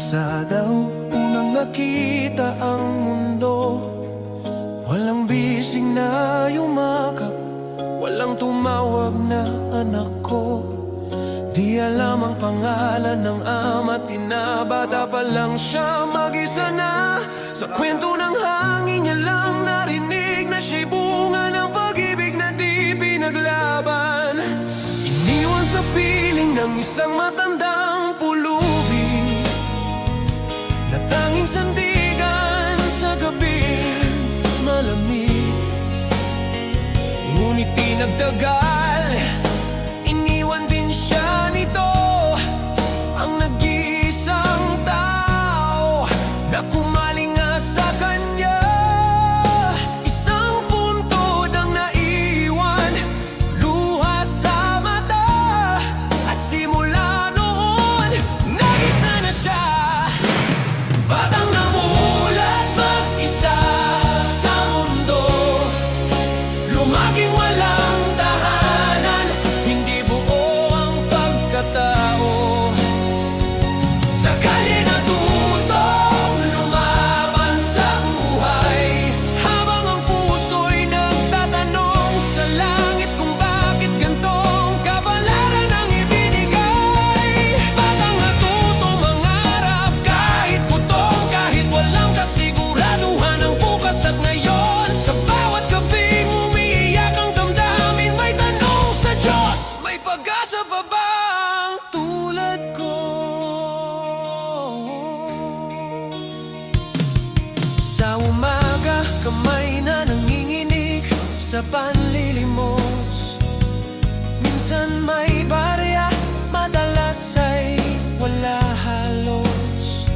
kalsada unang nakita ang mundo. Walang bising na yumakap, walang tumawag na anak ko. Di alam ang pangalan ng ama, tinabata pa lang siya, mag-isa na. Sa kwento ng hangin niya lang narinig na siya'y bunga ng pag-ibig na di pinaglaban. Iniwan sa piling ng isang matandang pulubi na tanging sandigan sa gabing malamig. Ngunit di nagtagal, iniwan din siya nito, ang nag-iisang tao na kumalinga sa kanya. Isang puntod ang naiwan, luha sa mata, at simula noon, nag-isa na siya. Batang namulat mag-isa sa mundo, lumaking walang tahanan, hindi buo ang pagkatao. Sa kalye natutong lumaban sa buhay, habang ang puso'y nagtatanong sa langit kung bakit gantong kapalaran ang ibinigay. Batang natutong mangarap kahit putong, kahit walang kasiguraduhan ang bukas at ngayon. Sa bawat gabing umiiyak ang damdamin, may tanong sa Diyos, may pag-asa pa ba ang tulad ko? Sa umaga, kamay na nanginginig sa panlilimos. Minsan may barya, madalas ay wala halos.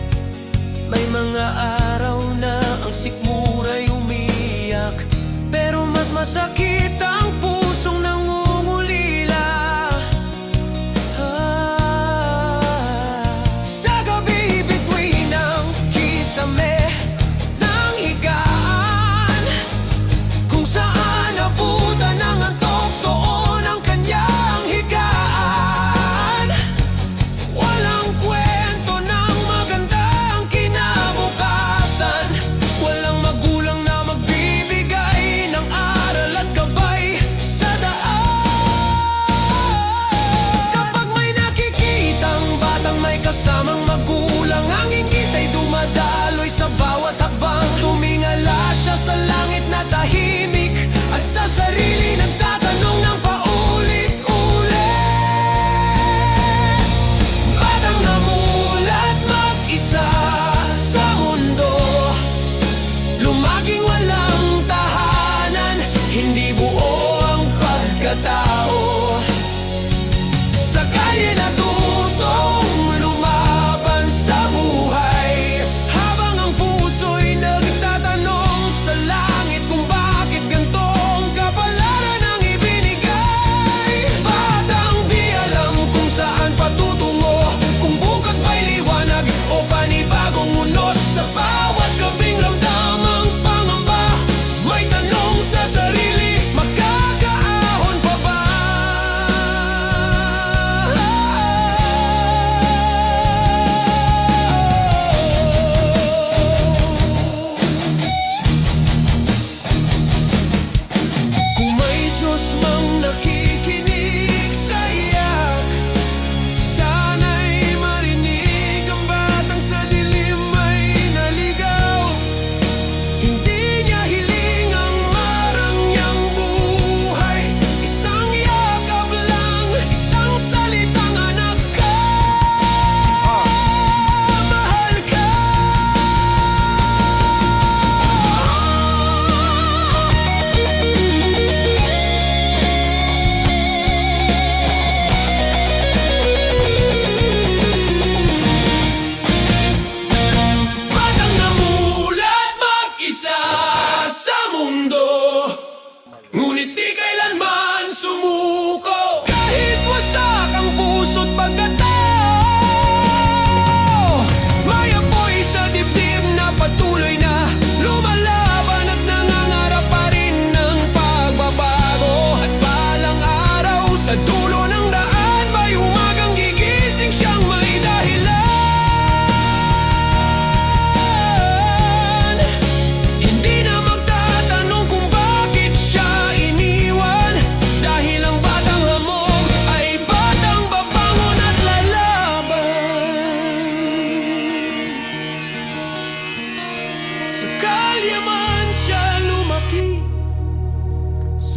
May mga araw na ang sikmura'y umiiyak, pero mas masakit ang pusong nangungulila. Sa gabi bituin ng kisame ng higaan, kung saan nabutan ng antok, doon ang kanyang higaan. Walang kwento ng magandang kinabukasan, walang magulang na magbibigay ng aral at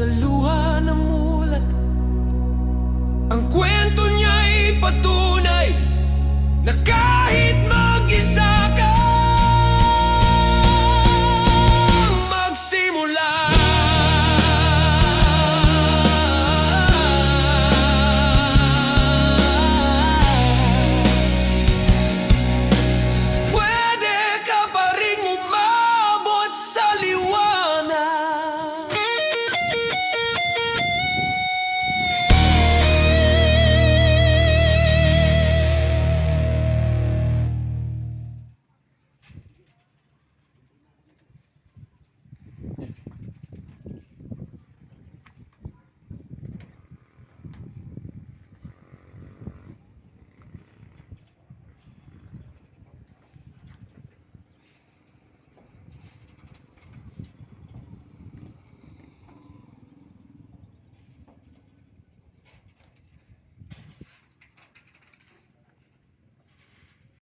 Sa luha ng